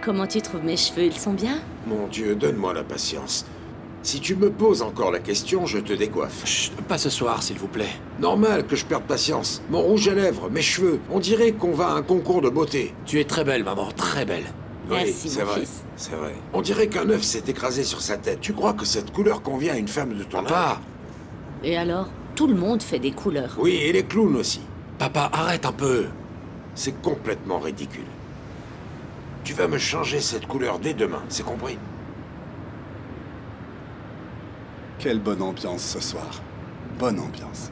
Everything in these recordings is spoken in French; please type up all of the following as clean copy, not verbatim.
Comment tu trouves mes cheveux? Ils sont bien? Mon Dieu, donne-moi la patience. Si tu me poses encore la question, je te décoiffe. Chut, pas ce soir, s'il vous plaît. Normal que je perde patience. Mon rouge à lèvres, mes cheveux, on dirait qu'on va à un concours de beauté. Tu es très belle, maman, très belle. Merci, oui, c'est mon vrai, fils. c'est vrai. On dirait qu'un œuf s'est écrasé sur sa tête. Tu crois que cette couleur convient à une femme de ton âge? Papa! Et alors? Tout le monde fait des couleurs. Oui, et les clowns aussi. Papa, arrête un peu. C'est complètement ridicule. Tu vas me changer cette couleur dès demain, c'est compris? Quelle bonne ambiance ce soir. Bonne ambiance.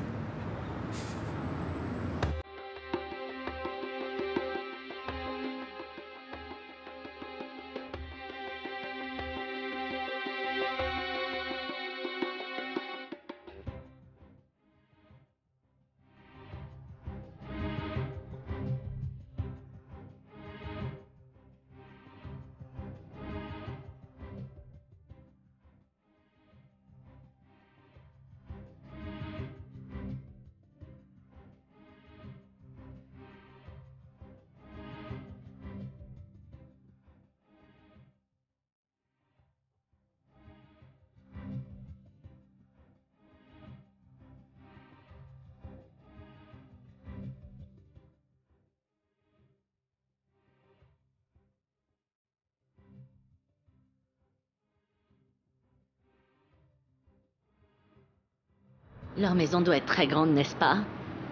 Leur maison doit être très grande, n'est-ce pas?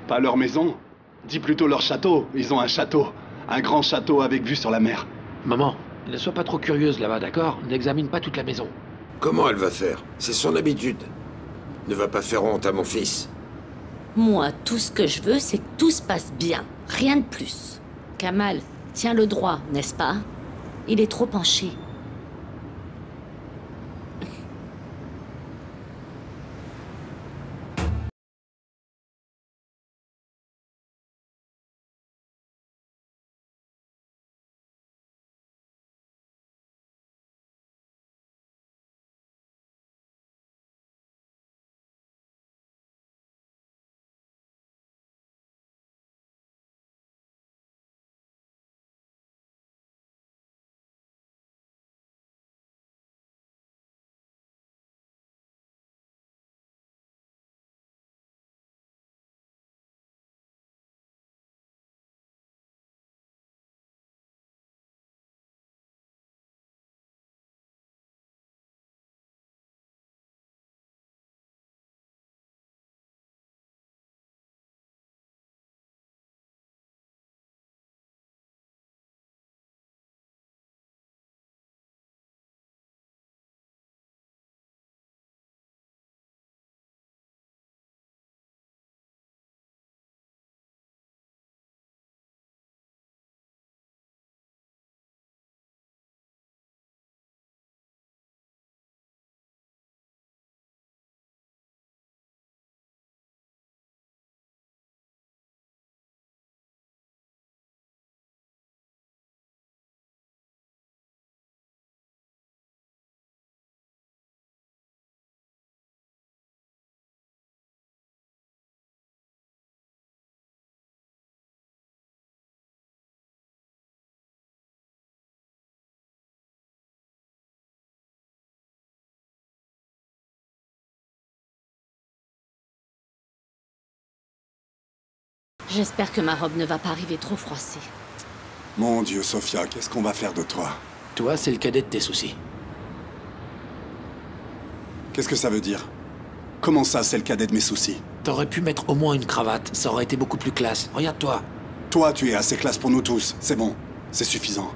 Pas leur maison. Dis plutôt leur château. Ils ont un château. Un grand château avec vue sur la mer. Maman, ne sois pas trop curieuse là-bas, d'accord? N'examine pas toute la maison. Comment elle va faire? C'est son habitude. Ne va pas faire honte à mon fils. Moi, tout ce que je veux, c'est que tout se passe bien. Rien de plus. Kamal, tiens le droit, n'est-ce pas? Il est trop penché. J'espère que ma robe ne va pas arriver trop froissée. Mon Dieu, Sophia, qu'est-ce qu'on va faire de toi? Toi, c'est le cadet de tes soucis. Qu'est-ce que ça veut dire? Comment ça, c'est le cadet de mes soucis? T'aurais pu mettre au moins une cravate, ça aurait été beaucoup plus classe. Regarde-toi. Toi, tu es assez classe pour nous tous. C'est bon. C'est suffisant.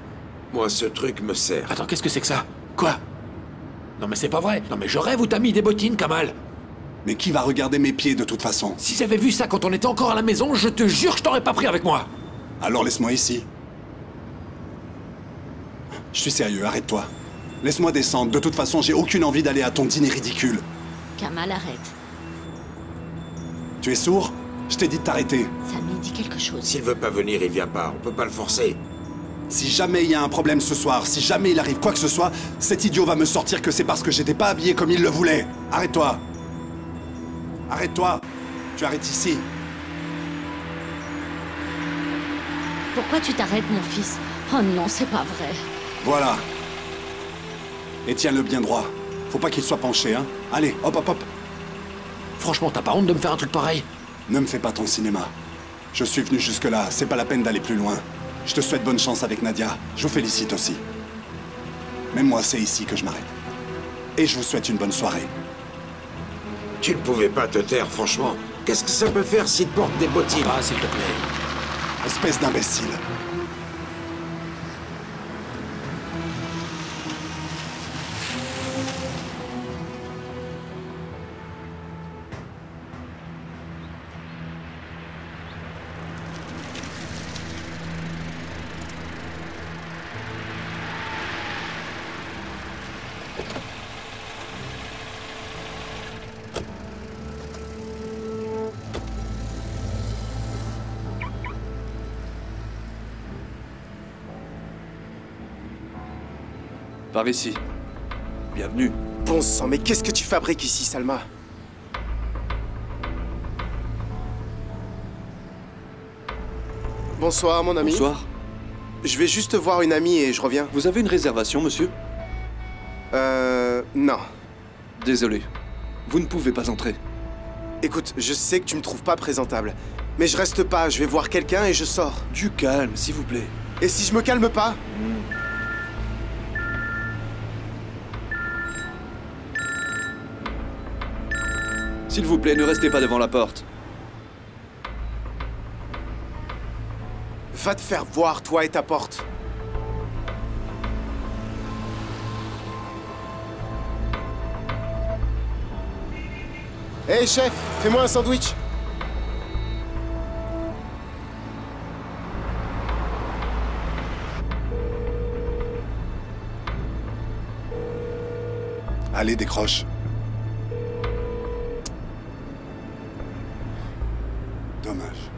Moi, ce truc me sert. Attends, qu'est-ce que c'est que ça? Quoi? Non mais c'est pas vrai. Non mais je rêve où t'as mis des bottines, Kamal. Mais qui va regarder mes pieds de toute façon? Si j'avais vu ça quand on était encore à la maison, je te jure que je t'aurais pas pris avec moi. Alors laisse-moi ici. Je suis sérieux, arrête-toi. Laisse-moi descendre. De toute façon, j'ai aucune envie d'aller à ton dîner ridicule. Kamal, arrête. Tu es sourd? Je t'ai dit de t'arrêter. Ça me dit quelque chose. S'il veut pas venir, il vient pas. On peut pas le forcer. Si jamais il y a un problème ce soir, si jamais il arrive quoi que ce soit, cet idiot va me sortir que c'est parce que j'étais pas habillé comme il le voulait. Arrête-toi. Arrête-toi. Tu arrêtes ici. Pourquoi tu t'arrêtes, mon fils? Oh non, c'est pas vrai. Voilà. Et tiens-le bien droit. Faut pas qu'il soit penché, hein. Allez, hop, hop, hop. Franchement, t'as pas honte de me faire un truc pareil? Ne me fais pas ton cinéma. Je suis venu jusque-là, c'est pas la peine d'aller plus loin. Je te souhaite bonne chance avec Nadia. Je vous félicite aussi. Même moi, c'est ici que je m'arrête. Et je vous souhaite une bonne soirée. Tu ne pouvais pas te taire, franchement. Qu'est-ce que ça peut faire s'il porte des bottines? Ah, s'il te plaît. Espèce d'imbécile. Par ici. Bienvenue. Bon sang, mais qu'est-ce que tu fabriques ici, Salma? Bonsoir, mon ami. Bonsoir. Je vais juste voir une amie et je reviens. Vous avez une réservation, monsieur? Non. Désolé. Vous ne pouvez pas entrer. Écoute, je sais que tu me trouves pas présentable. Mais je reste pas, je vais voir quelqu'un et je sors. Du calme, s'il vous plaît. Et si je me calme pas? S'il vous plaît, ne restez pas devant la porte. Va te faire voir, toi et ta porte. Hé, chef, fais-moi un sandwich. Allez, décroche. Dommage.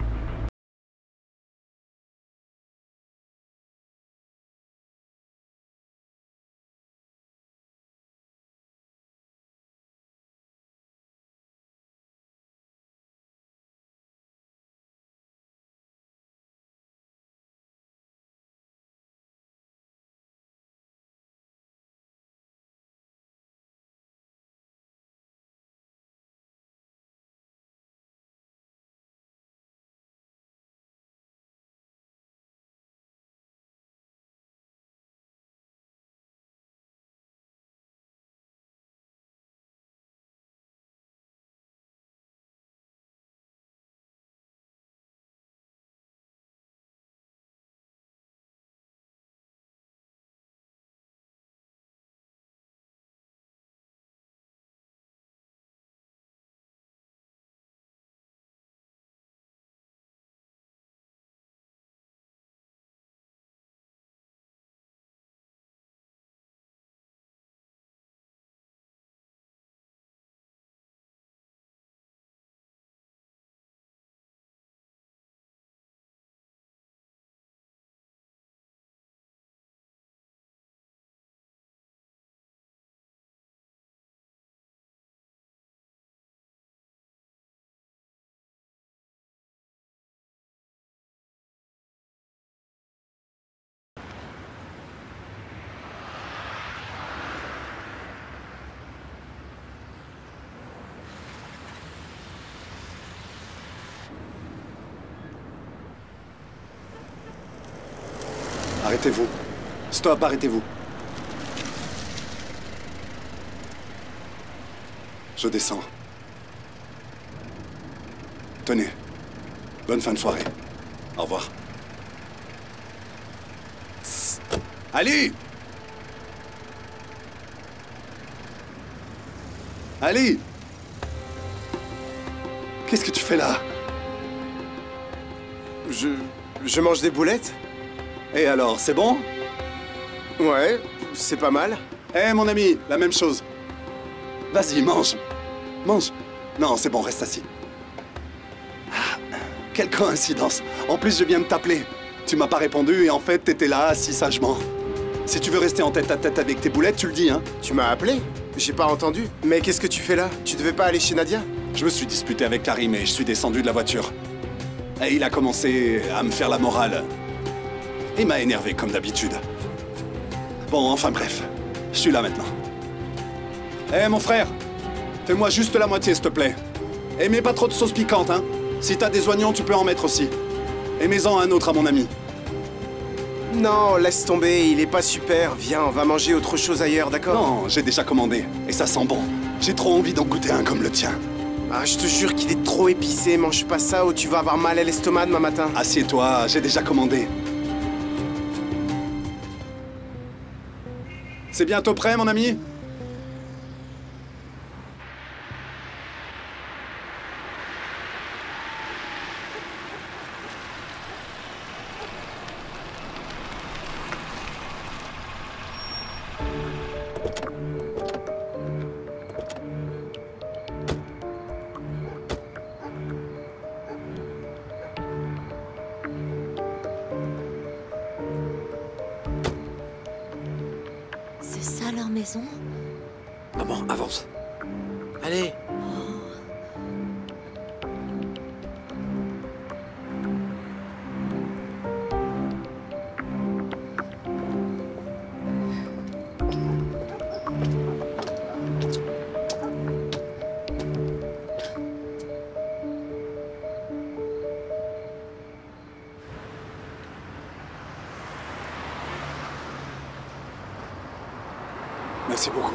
Arrêtez-vous. Stop, arrêtez-vous. Je descends. Tenez. Bonne fin de soirée. Au revoir. Ali! Ali! Qu'est-ce que tu fais là? Je mange des boulettes? Et alors, c'est bon? Ouais, c'est pas mal. Eh, mon ami, la même chose. Vas-y, mange. Mange. Non, c'est bon, reste assis. Ah, quelle coïncidence. En plus, je viens de t'appeler. Tu m'as pas répondu et en fait, t'étais là, assis sagement. Si tu veux rester en tête à tête avec tes boulettes, tu le dis, hein? Tu m'as appelé? J'ai pas entendu. Mais qu'est-ce que tu fais là? Tu devais pas aller chez Nadia? Je me suis disputé avec Karim et je suis descendu de la voiture. Et il a commencé à me faire la morale. Il m'a énervé comme d'habitude. Bon, enfin bref. Je suis là maintenant. Eh, mon frère, fais-moi juste la moitié, s'il te plaît. Et mets pas trop de sauce piquante, hein. Si t'as des oignons, tu peux en mettre aussi. Et mets-en un autre à mon ami. Non, laisse tomber, il est pas super. Viens, on va manger autre chose ailleurs, d'accord? Non, j'ai déjà commandé. Et ça sent bon. J'ai trop envie d'en goûter un comme le tien. Ah, je te jure qu'il est trop épicé. Mange pas ça ou tu vas avoir mal à l'estomac demain matin. Assieds-toi, j'ai déjà commandé. C'est bientôt prêt, mon ami? C'est ça leur maison? Maman, avance. Allez. Merci beaucoup.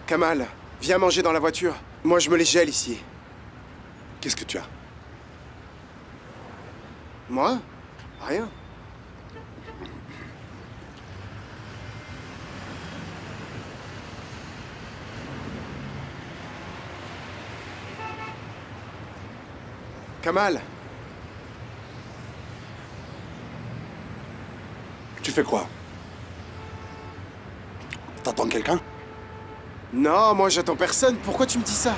Kamal, viens manger dans la voiture. Moi, je me les gèle ici. Qu'est-ce que tu as? Moi? Rien. Kamal, Tu fais quoi? T'attends quelqu'un? non, moi j'attends personne. Pourquoi tu me dis ça?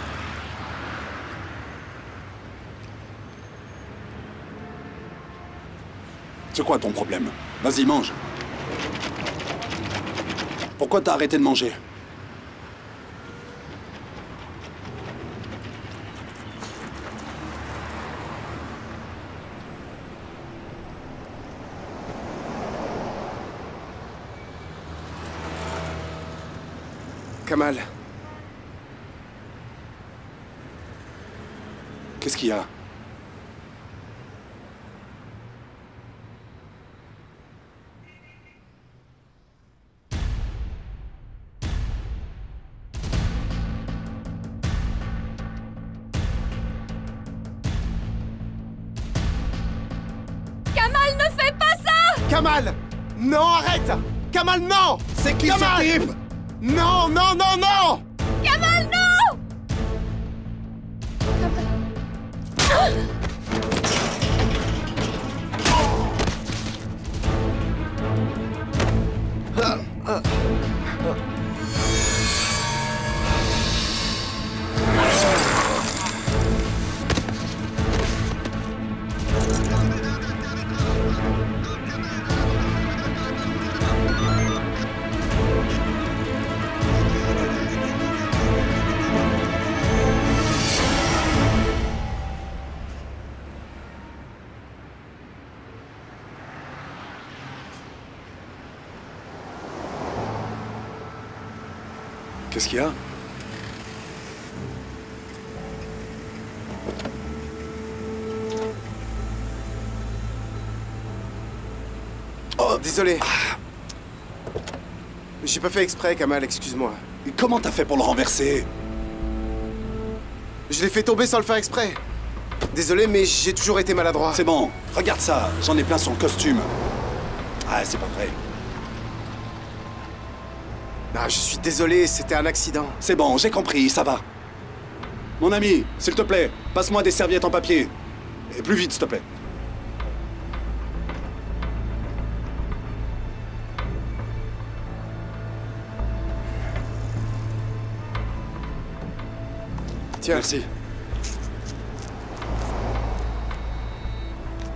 C'est quoi ton problème? Vas-y, mange. Pourquoi t'as arrêté de manger? Kamal, Qu'est-ce qu'il y a? Kamal, ne fais pas ça! Kamal! Non, arrête! Kamal, non! C'est qui Kamal! ce type? Non, non, non, non! Kamal, non! Qu'est-ce qu'il y a? Oh, désolé. J'ai pas fait exprès, Kamal, excuse-moi. Comment t'as fait pour le renverser? Je l'ai fait tomber sans le faire exprès. Désolé, mais j'ai toujours été maladroit. C'est bon, regarde ça, j'en ai plein sur le costume. Ah, c'est pas vrai. Ah, je suis désolé, c'était un accident. C'est bon, j'ai compris, ça va. Mon ami, s'il te plaît, passe-moi des serviettes en papier. Et plus vite, s'il te plaît. Tiens. Merci.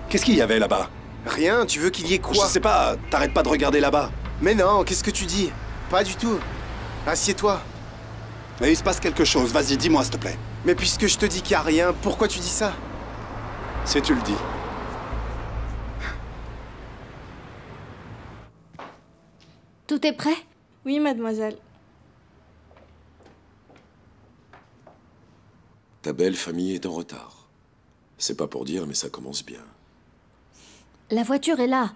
Qu'est-ce qu'il y avait là-bas? Rien, tu veux qu'il y ait quoi? Je sais pas, t'arrêtes pas de regarder là-bas. Mais non, qu'est-ce que tu dis? Pas du tout. Assieds-toi. Mais il se passe quelque chose, vas-y, dis-moi, s'il te plaît. Mais puisque je te dis qu'il y a rien, pourquoi tu dis ça? Si tu le dis. Tout est prêt? Oui, mademoiselle. Ta belle famille est en retard. C'est pas pour dire, mais ça commence bien. La voiture est là.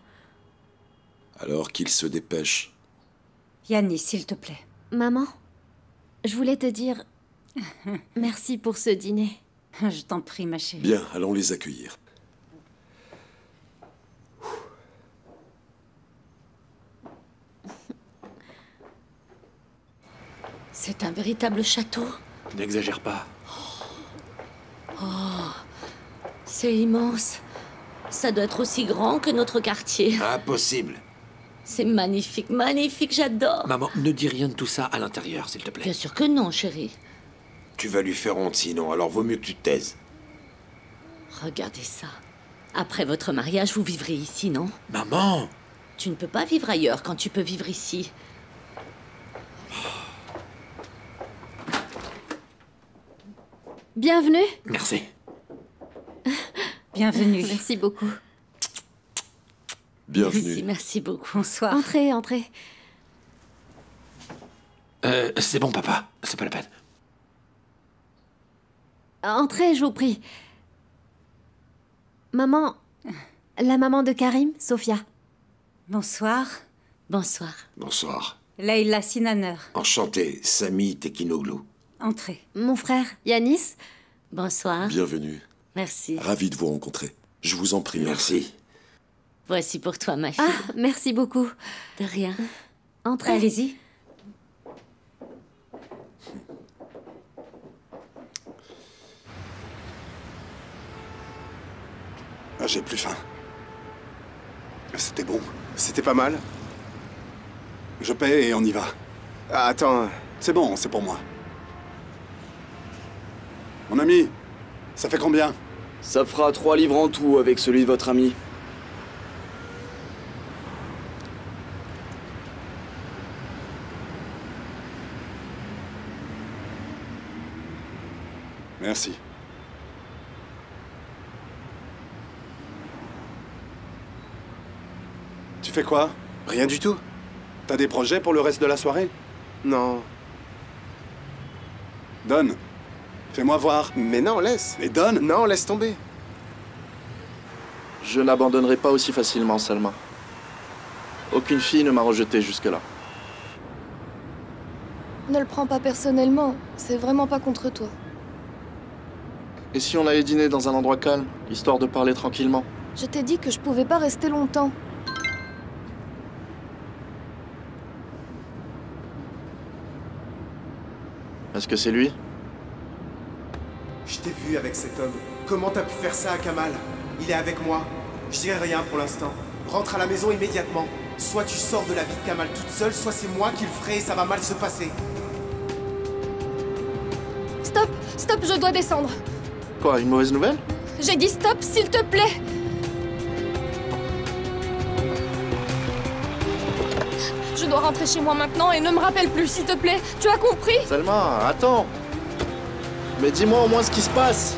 Alors qu'il se dépêche. Yannis, s'il te plaît. Maman, je voulais te dire merci pour ce dîner. Je t'en prie, ma chérie. Bien, allons les accueillir. C'est un véritable château. N'exagère pas. C'est immense. Ça doit être aussi grand que notre quartier. Impossible. C'est magnifique, magnifique, j'adore. Maman, ne dis rien de tout ça à l'intérieur, s'il te plaît. Bien sûr que non, chérie. Tu vas lui faire honte sinon, alors vaut mieux que tu te taises. Regardez ça. Après votre mariage, vous vivrez ici, non? Maman! Tu ne peux pas vivre ailleurs quand tu peux vivre ici. Bienvenue. Merci. Bienvenue. Merci beaucoup. Bienvenue. Merci, merci beaucoup. Bonsoir. Entrez, entrez. C'est bon, papa. C'est pas la peine. Entrez, je vous prie. Maman, la maman de Karim, Sophia. Bonsoir. Bonsoir. Bonsoir. Leïla Sinaner. Enchanté, Samy Tekinoglu. Entrez. Mon frère, Yanis. Bonsoir. Bienvenue. Merci. Ravi de vous rencontrer. Je vous en prie. Merci. Voici pour toi, ma fille. Ah, merci beaucoup. De rien. Entrez. Allez-y. Ah, j'ai plus faim. C'était bon. C'était pas mal. Je paie et on y va. Ah, attends, C'est bon, c'est pour moi. Mon ami, ça fait combien? Ça fera 3 livres en tout avec celui de votre ami. Merci. Tu fais quoi? rien du tout. T'as des projets pour le reste de la soirée? Non. Donne. Fais-moi voir. Mais non, laisse. Et donne. Non, laisse tomber. Je n'abandonnerai pas aussi facilement, Salma. Aucune fille ne m'a rejeté jusque-là. Ne le prends pas personnellement, c'est vraiment pas contre toi. Et si on allait dîner dans un endroit calme, histoire de parler tranquillement? Je t'ai dit que je pouvais pas rester longtemps. Est-ce que c'est lui? Je t'ai vu avec cet homme. Comment t'as pu faire ça à Kamal? Il est avec moi. Je dirai rien pour l'instant. Rentre à la maison immédiatement. Soit tu sors de la vie de Kamal toute seule, soit c'est moi qui le ferai et ça va mal se passer. Stop, stop, je dois descendre. Quoi, une mauvaise nouvelle? J'ai dit stop, s'il te plaît. Je dois rentrer chez moi maintenant et ne me rappelle plus, s'il te plaît. Tu as compris? Salma, attends! Mais dis-moi au moins ce qui se passe!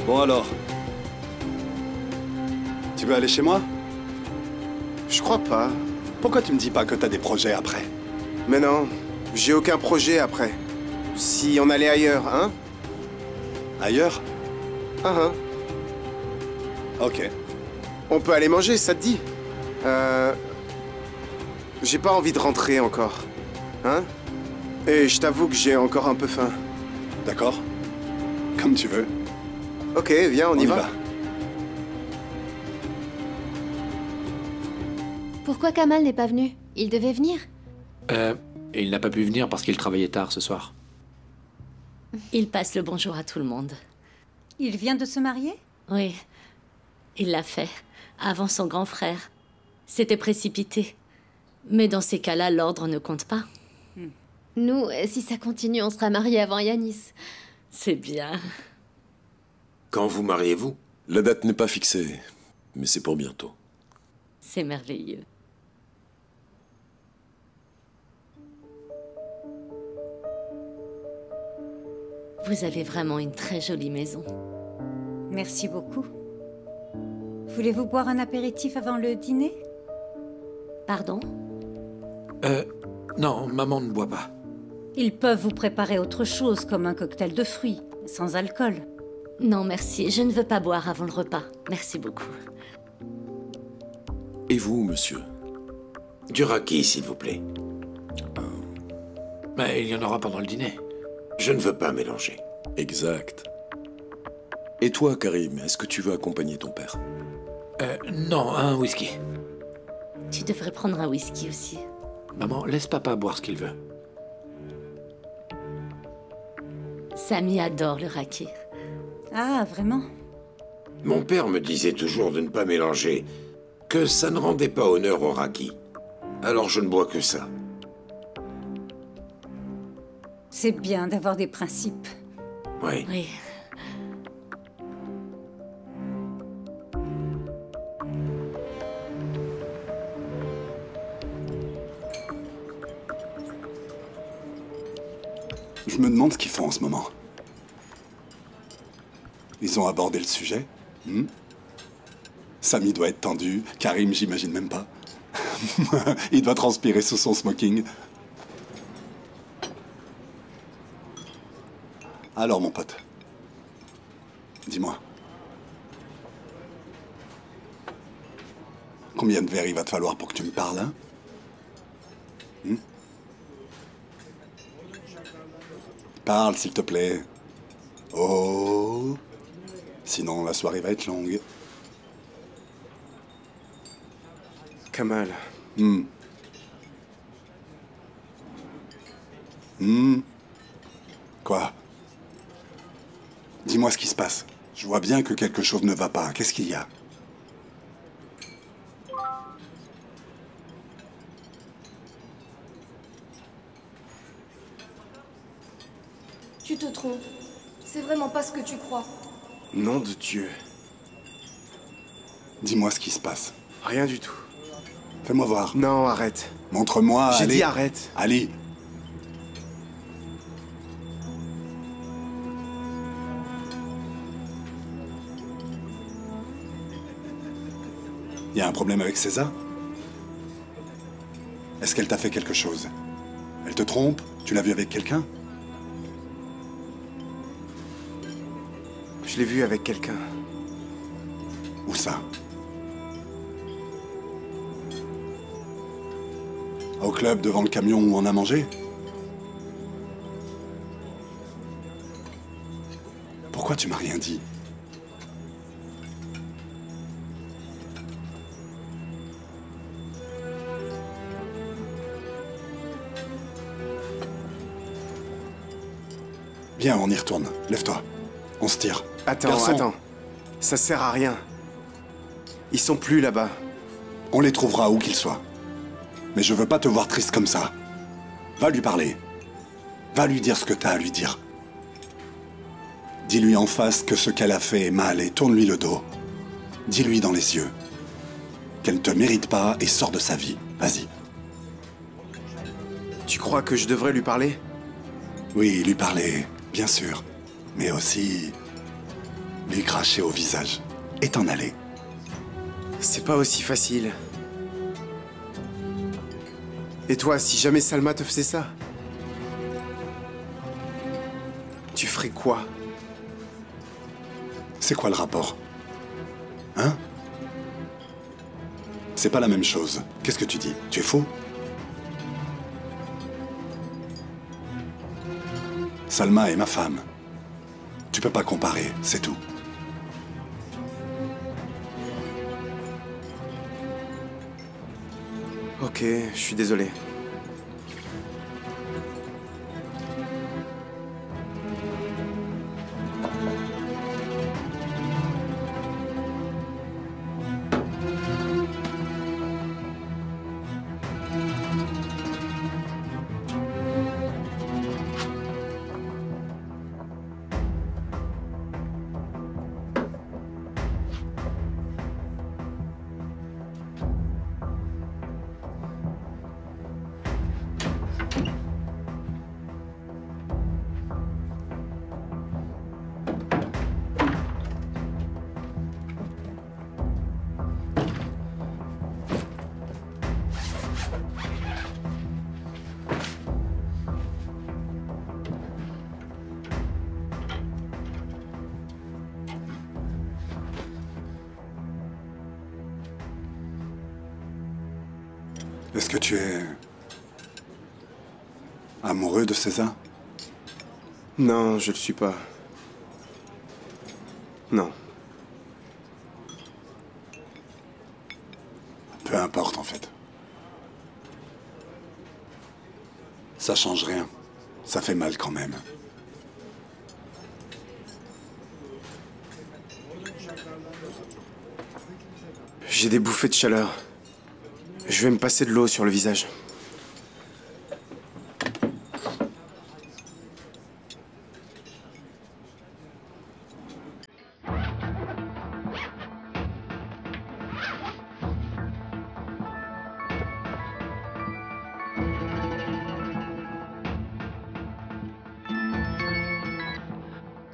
Bon alors. Tu veux aller chez moi? Je crois pas. Pourquoi tu me dis pas que t'as des projets après? Mais non, j'ai aucun projet après. Si on allait ailleurs, hein? Ailleurs? Ah, Ok. On peut aller manger, ça te dit? J'ai pas envie de rentrer encore. Hein? Et je t'avoue que j'ai encore un peu faim. D'accord. Comme tu veux. Ok, viens, on y va. Pourquoi Kamal n'est pas venu? Il devait venir. Il n'a pas pu venir parce qu'il travaillait tard ce soir. Il passe le bonjour à tout le monde. Il vient de se marier? Oui, il l'a fait, avant son grand frère. C'était précipité. Mais dans ces cas-là, l'ordre ne compte pas. Nous, si ça continue, on sera mariés avant Yanis. C'est bien. Quand vous mariez-vous? La date n'est pas fixée, mais c'est pour bientôt. C'est merveilleux. Vous avez vraiment une très jolie maison. Merci beaucoup. Voulez-vous boire un apéritif avant le dîner? Pardon? Non, maman ne boit pas. Ils peuvent vous préparer autre chose, comme un cocktail de fruits, sans alcool. Non, merci. Je ne veux pas boire avant le repas. Merci beaucoup. Et vous, monsieur? Du raki, s'il vous plaît. Mais il y en aura pendant le dîner. Je ne veux pas mélanger. Exact. Et toi, Karim, est-ce que tu veux accompagner ton père? Non, un whisky. Tu devrais prendre un whisky aussi. Maman, laisse papa boire ce qu'il veut. Samy adore le raki. Ah, vraiment? Mon père me disait toujours de ne pas mélanger, que ça ne rendait pas honneur au raki. Alors je ne bois que ça. C'est bien d'avoir des principes. Oui. Oui. Je me demande ce qu'ils font en ce moment. Ils ont abordé le sujet. Samy doit être tendu. Karim, j'imagine même pas. Il doit transpirer sous son smoking. Alors, mon pote, dis-moi. Combien de verres il va te falloir pour que tu me parles, hein? Parle, s'il te plaît. Oh. Sinon, la soirée va être longue. Kamal. Quoi? Dis-moi ce qui se passe. Je vois bien que quelque chose ne va pas. Qu'est-ce qu'il y a? Tu te trompes. C'est vraiment pas ce que tu crois. Nom de Dieu. Dis-moi ce qui se passe. Rien du tout. Fais-moi voir. Non, arrête. Montre-moi. J'ai allez. dit arrête. Ali. Il y a un problème avec César? Est-ce qu'elle t'a fait quelque chose? Elle te trompe? Tu l'as vue avec quelqu'un? Je l'ai vu avec quelqu'un. Où ça? Au club devant le camion où on a mangé? Pourquoi tu m'as rien dit? Viens, on y retourne. Lève-toi. On se tire. Attends, Garçon. attends. Ça sert à rien. Ils sont plus là-bas. On les trouvera où qu'ils soient. Mais je veux pas te voir triste comme ça. Va lui parler. Va lui dire ce que t'as à lui dire. Dis-lui en face que ce qu'elle a fait est mal et tourne-lui le dos. Dis-lui dans les yeux qu'elle ne te mérite pas et sort de sa vie. Vas-y. Tu crois que je devrais lui parler? Oui, lui parler, bien sûr. Mais aussi lui cracher au visage et t'en aller. C'est pas aussi facile. Et toi, si jamais Salma te faisait ça, tu ferais quoi? C'est quoi le rapport? Hein? C'est pas la même chose. Qu'est-ce que tu dis? Tu es fou? Salma est ma femme. Tu peux pas comparer, c'est tout. Ok, je suis désolé. Est-ce que tu es... amoureux de César? Non, je le suis pas. Non. Peu importe, en fait. Ça change rien. Ça fait mal quand même. J'ai des bouffées de chaleur. Je vais me passer de l'eau sur le visage.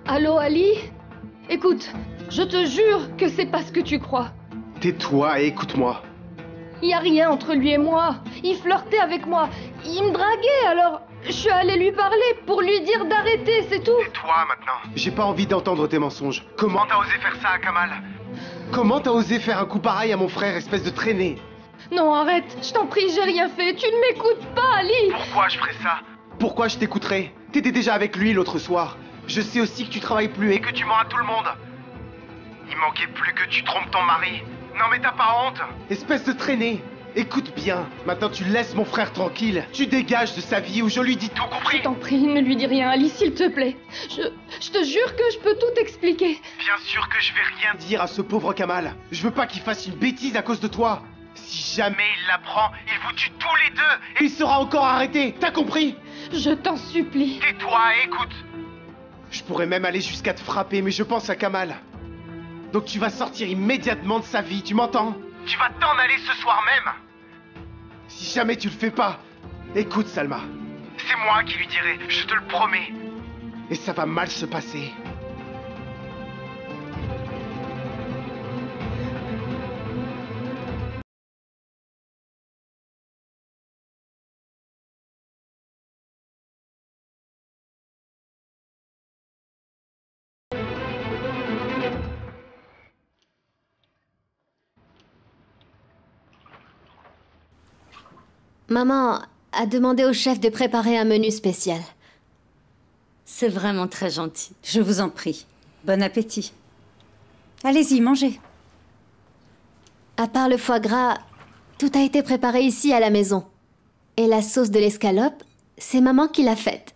Allô, Ali? Écoute, je te jure que c'est pas ce que tu crois. Tais-toi et écoute-moi. Y a rien entre lui et moi. Il flirtait avec moi. Il me draguait, alors je suis allée lui parler pour lui dire d'arrêter, c'est tout. Tais-toi maintenant. J'ai pas envie d'entendre tes mensonges. Comment t'as osé faire ça à Kamal? Comment t'as osé faire un coup pareil à mon frère, espèce de traînée? Non, arrête, je t'en prie, j'ai rien fait. Tu ne m'écoutes pas, Ali. Pourquoi je ferais ça? Pourquoi je t'écouterais? T'étais déjà avec lui l'autre soir. Je sais aussi que tu travailles plus et que tu mens à tout le monde. Il manquait plus que tu trompes ton mari. Non mais t'as pas honte? Espèce de traînée. Écoute bien, maintenant tu laisses mon frère tranquille. Tu dégages de sa vie ou je lui dis tout, compris? Je t'en prie, ne lui dis rien, Ali, s'il te plaît. Je te jure que je peux tout expliquer. Bien sûr que je vais rien dire à ce pauvre Kamal. Je veux pas qu'il fasse une bêtise à cause de toi. Si jamais il l'apprend, il vous tue tous les deux et il sera encore arrêté. T'as compris? Je t'en supplie. Tais-toi et écoute. Je pourrais même aller jusqu'à te frapper, mais je pense à Kamal. Donc tu vas sortir immédiatement de sa vie, tu m'entends? Tu vas t'en aller ce soir même. Si jamais tu le fais pas, écoute Salma. C'est moi qui lui dirai, je te le promets. Et ça va mal se passer. Maman a demandé au chef de préparer un menu spécial. C'est vraiment très gentil. Je vous en prie. Bon appétit. Allez-y, mangez. À part le foie gras, tout a été préparé ici à la maison. Et la sauce de l'escalope, c'est maman qui l'a faite.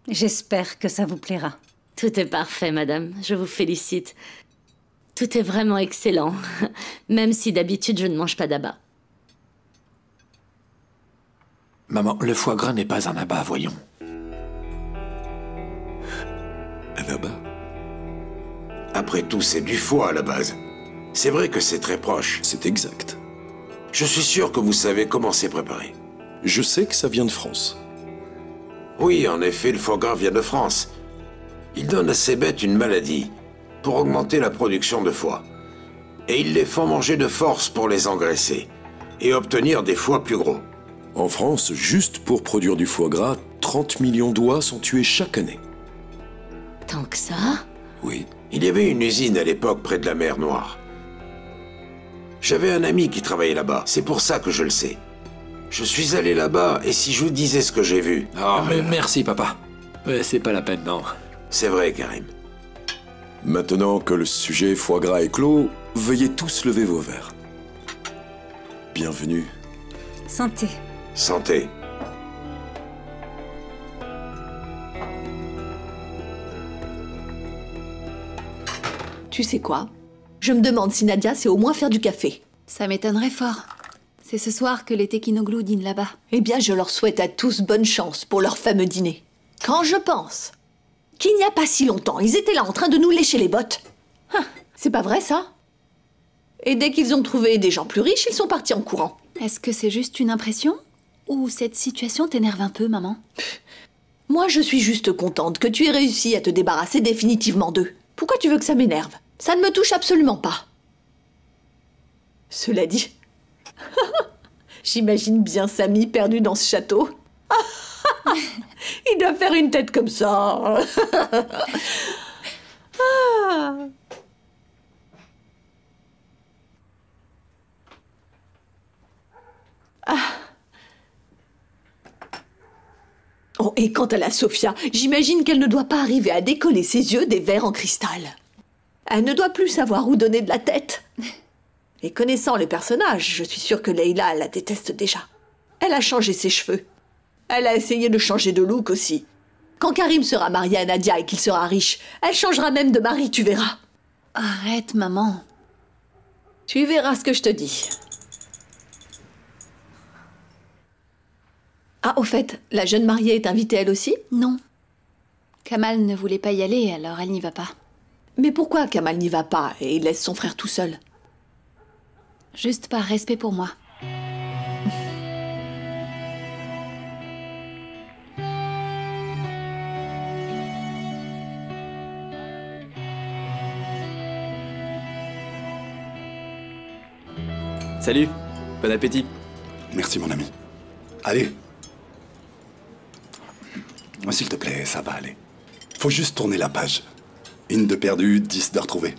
J'espère que ça vous plaira. Tout est parfait, madame. Je vous félicite. Tout est vraiment excellent. Même si d'habitude je ne mange pas d'abat. Maman, le foie gras n'est pas un abat, voyons. Un abat? Après tout, c'est du foie à la base. C'est vrai que c'est très proche. C'est exact. Je suis sûr que vous savez comment c'est préparé. Je sais que ça vient de France. Oui, en effet, le foie gras vient de France. Ils donnent à ces bêtes une maladie pour augmenter la production de foie. Et ils les font manger de force pour les engraisser et obtenir des foies plus gros. En France, juste pour produire du foie gras, 30 millions d'oies sont tués chaque année. Tant que ça? Oui. Il y avait une usine à l'époque près de la mer Noire. J'avais un ami qui travaillait là-bas, c'est pour ça que je le sais. Je suis allé là-bas, et si je vous disais ce que j'ai vu... Ah, mais merci, papa. C'est pas la peine, non. C'est vrai, Karim. Maintenant que le sujet foie gras est clos, veuillez tous lever vos verres. Bienvenue. Santé. Santé. Tu sais quoi? Je me demande si Nadia sait au moins faire du café. Ça m'étonnerait fort. C'est ce soir que les Tekinoglu dînent là-bas. Eh bien, je leur souhaite à tous bonne chance pour leur fameux dîner. Quand je pense qu'il n'y a pas si longtemps, ils étaient là en train de nous lécher les bottes. C'est pas vrai, ça? Et dès qu'ils ont trouvé des gens plus riches, ils sont partis en courant. Est-ce que c'est juste une impression? Ou cette situation t'énerve un peu, maman? Moi, je suis juste contente que tu aies réussi à te débarrasser définitivement d'eux. Pourquoi tu veux que ça m'énerve? Ça ne me touche absolument pas. Cela dit, j'imagine bien Samy perdu dans ce château. Il doit faire une tête comme ça. Oh, et quant à la Sophia, j'imagine qu'elle ne doit pas arriver à décoller ses yeux des verres en cristal. Elle ne doit plus savoir où donner de la tête. Et connaissant le personnage, je suis sûre que Leila la déteste déjà. Elle a changé ses cheveux. Elle a essayé de changer de look aussi. Quand Karim sera marié à Nadia et qu'il sera riche, elle changera même de mari, tu verras. Arrête, maman. Tu verras ce que je te dis. Ah, au fait, la jeune mariée est invitée elle aussi? Non. Kamal ne voulait pas y aller, alors elle n'y va pas. Mais pourquoi Kamal n'y va pas et il laisse son frère tout seul? Juste par respect pour moi. Salut, bon appétit. Merci mon ami. Allez. S'il te plaît, ça va aller. Faut juste tourner la page. 1 de perdu, 10 de retrouvé.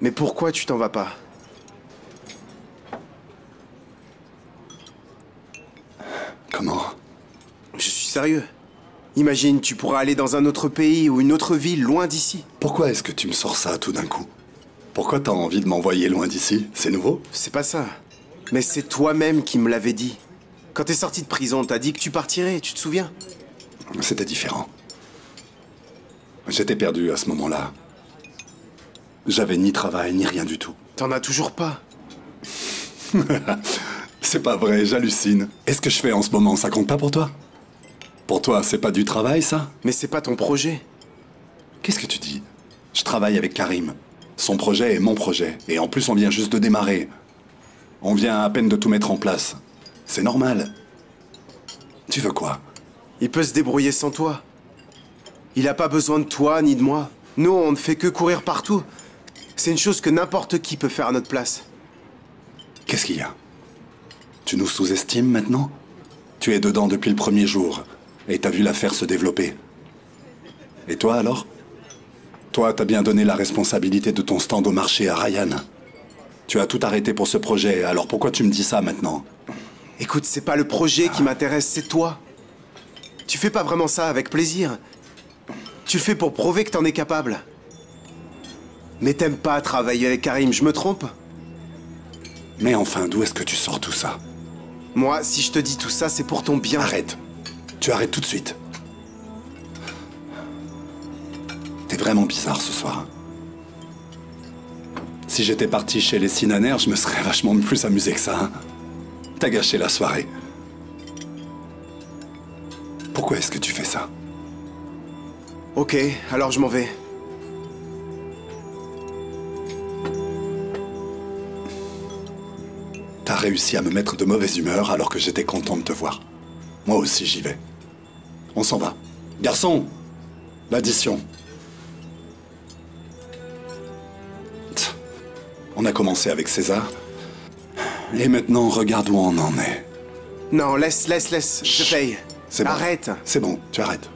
Mais pourquoi tu t'en vas pas? Comment? Je suis sérieux. Imagine, tu pourras aller dans un autre pays ou une autre ville, loin d'ici. Pourquoi est-ce que tu me sors ça tout d'un coup? Pourquoi t'as envie de m'envoyer loin d'ici? C'est nouveau? C'est pas ça. Mais c'est toi-même qui me l'avais dit. Quand t'es sorti de prison, t'as dit que tu partirais, tu te souviens? C'était différent. J'étais perdu à ce moment-là. J'avais ni travail, ni rien du tout. T'en as toujours pas? C'est pas vrai, j'hallucine. Est-ce que je fais en ce moment, ça compte pas pour toi? Pour toi, c'est pas du travail, ça? Mais c'est pas ton projet. Qu'est-ce que tu dis? Je travaille avec Karim. Son projet est mon projet. Et en plus, on vient juste de démarrer. On vient à peine de tout mettre en place. C'est normal. Tu veux quoi? Il peut se débrouiller sans toi. Il a pas besoin de toi ni de moi. Nous, on ne fait que courir partout. C'est une chose que n'importe qui peut faire à notre place. Qu'est-ce qu'il y a? Tu nous sous-estimes maintenant? Tu es dedans depuis le premier jour. Et t'as vu l'affaire se développer. Et toi alors? Toi, t'as bien donné la responsabilité de ton stand au marché à Ryan. Tu as tout arrêté pour ce projet, alors pourquoi tu me dis ça maintenant? Écoute, c'est pas le projet qui m'intéresse, c'est toi. Tu fais pas vraiment ça avec plaisir. Tu le fais pour prouver que t'en es capable. Mais t'aimes pas travailler avec Karim, je me trompe? Mais enfin, d'où est-ce que tu sors tout ça? Moi, si je te dis tout ça, c'est pour ton bien. Arrête. Tu arrêtes tout de suite. T'es vraiment bizarre ce soir. Si j'étais parti chez les Sinaner, je me serais vachement plus amusé que ça. Hein. T'as gâché la soirée. Pourquoi est-ce que tu fais ça? Ok, alors je m'en vais. T'as réussi à me mettre de mauvaise humeur alors que j'étais content de te voir. Moi aussi j'y vais. On s'en va. Garçon, l'addition. On a commencé avec César. Et maintenant, regarde où on en est. Non, laisse. Je paye. C'est bon. Arrête. C'est bon, tu arrêtes.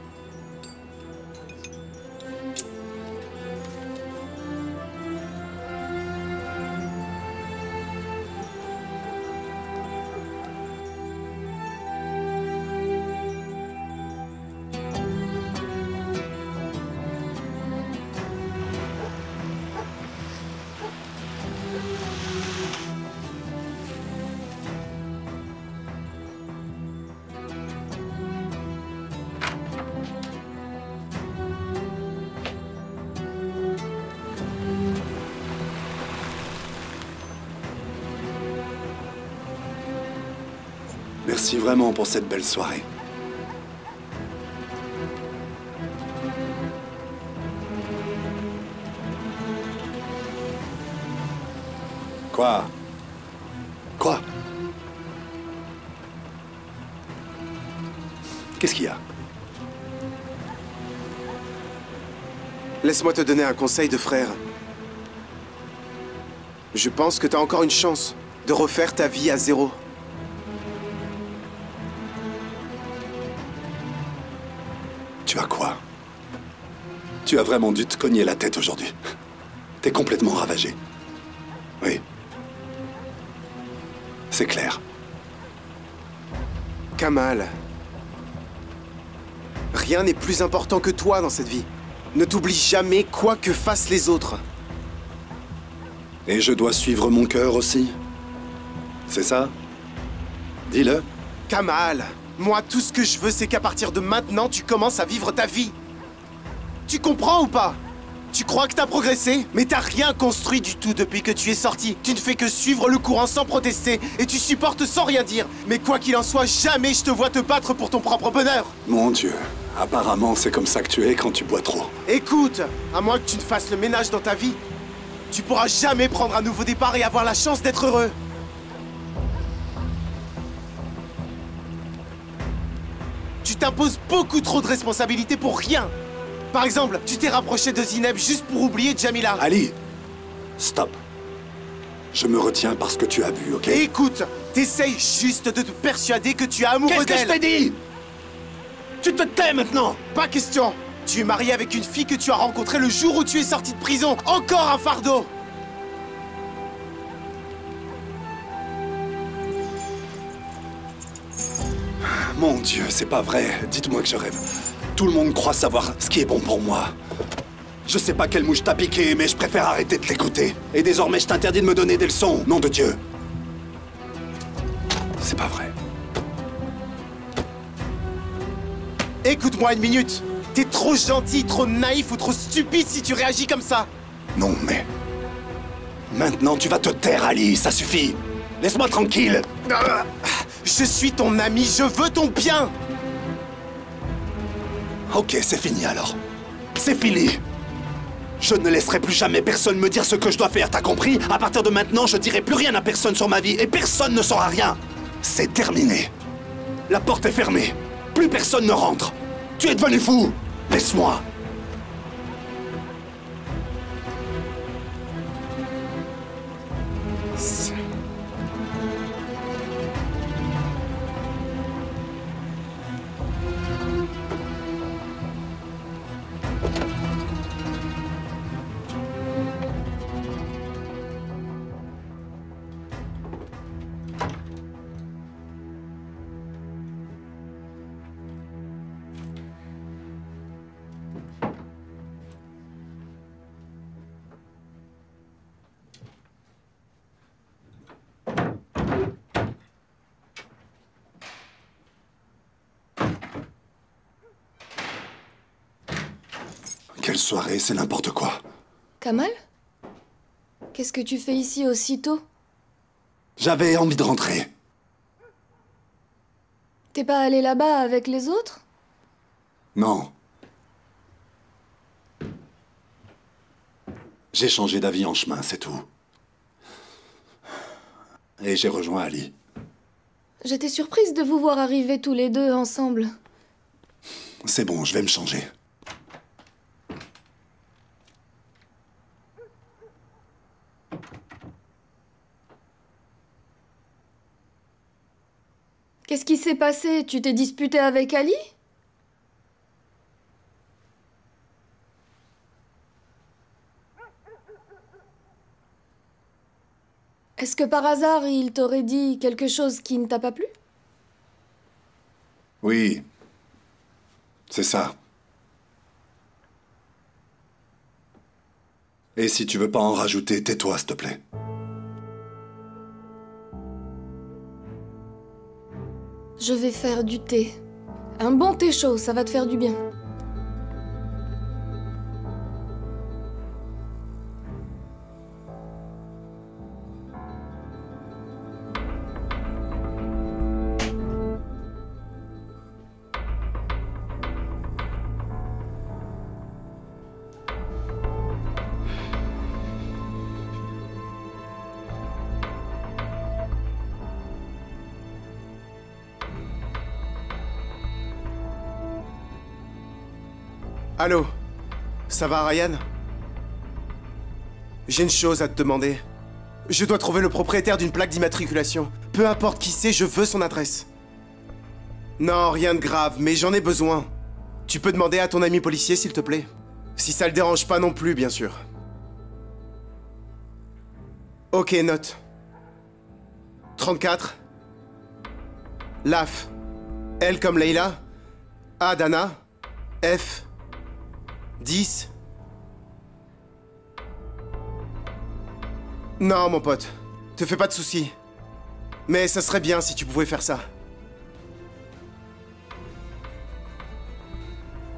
Merci vraiment pour cette belle soirée. Quoi? Quoi? Qu'est-ce qu'il y a? Laisse-moi te donner un conseil de frère. Je pense que t'as encore une chance de refaire ta vie à zéro. Tu as quoi? Tu as vraiment dû te cogner la tête aujourd'hui. T'es complètement ravagé. Oui. C'est clair. Kamal. Rien n'est plus important que toi dans cette vie. Ne t'oublie jamais quoi que fassent les autres. Et je dois suivre mon cœur aussi? C'est ça? Dis-le. Kamal, moi tout ce que je veux c'est qu'à partir de maintenant tu commences à vivre ta vie. Tu comprends ou pas? Tu crois que t'as progressé? Mais t'as rien construit du tout depuis que tu es sorti. Tu ne fais que suivre le courant sans protester et tu supportes sans rien dire. Mais quoi qu'il en soit, jamais je te vois te battre pour ton propre bonheur. Mon Dieu, apparemment c'est comme ça que tu es quand tu bois trop. Écoute, à moins que tu ne fasses le ménage dans ta vie, tu pourras jamais prendre un nouveau départ et avoir la chance d'être heureux. Tu t'imposes beaucoup trop de responsabilités pour rien. Par exemple, tu t'es rapproché de Zineb juste pour oublier Jamila. Ali, stop. Je me retiens parce que tu as bu, ok? Et écoute, t'essayes juste de te persuader que tu es amoureux d'elle. Qu'est-ce que je t'ai dit? Tu te tais maintenant? Pas question. Tu es marié avec une fille que tu as rencontrée le jour où tu es sorti de prison. Encore un fardeau. Mon Dieu, c'est pas vrai. Dites-moi que je rêve. Tout le monde croit savoir ce qui est bon pour moi. Je sais pas quelle mouche t'a piqué, mais je préfère arrêter de t'écouter. Et désormais, je t'interdis de me donner des leçons, nom de Dieu. C'est pas vrai. Écoute-moi une minute. T'es trop gentil, trop naïf ou trop stupide si tu réagis comme ça. Non, mais... Maintenant, tu vas te taire, Ali, ça suffit. Laisse-moi tranquille. Je suis ton ami, je veux ton bien. Ok, c'est fini alors. C'est fini. Je ne laisserai plus jamais personne me dire ce que je dois faire, t'as compris? À partir de maintenant, je dirai plus rien à personne sur ma vie et personne ne saura rien. C'est terminé. La porte est fermée. Plus personne ne rentre. Tu es devenu fou. Laisse-moi. Quelle soirée, c'est n'importe quoi. Kamal? Qu'est-ce que tu fais ici aussitôt? J'avais envie de rentrer. T'es pas allé là-bas avec les autres? Non. J'ai changé d'avis en chemin, c'est tout. Et j'ai rejoint Ali. J'étais surprise de vous voir arriver tous les deux ensemble. C'est bon, je vais me changer. Qu'est-ce qui s'est passé? Tu t'es disputé avec Ali? Est-ce que par hasard, il t'aurait dit quelque chose qui ne t'a pas plu? Oui. C'est ça. Et si tu veux pas en rajouter, tais-toi, s'il te plaît. Je vais faire du thé. Un bon thé chaud, ça va te faire du bien. Allô? Ça va, Ryan? J'ai une chose à te demander. Je dois trouver le propriétaire d'une plaque d'immatriculation. Peu importe qui c'est, je veux son adresse. Non, rien de grave, mais j'en ai besoin. Tu peux demander à ton ami policier, s'il te plaît? Si ça le dérange pas non plus, bien sûr. Ok, note. 34. Laf. L comme Leila. A d'Anna. F. 10. Non, mon pote. Te fais pas de soucis. Mais ça serait bien si tu pouvais faire ça.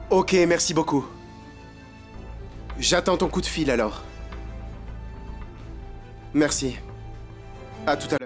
Ok, merci beaucoup. J'attends ton coup de fil alors. Merci. À tout à l'heure.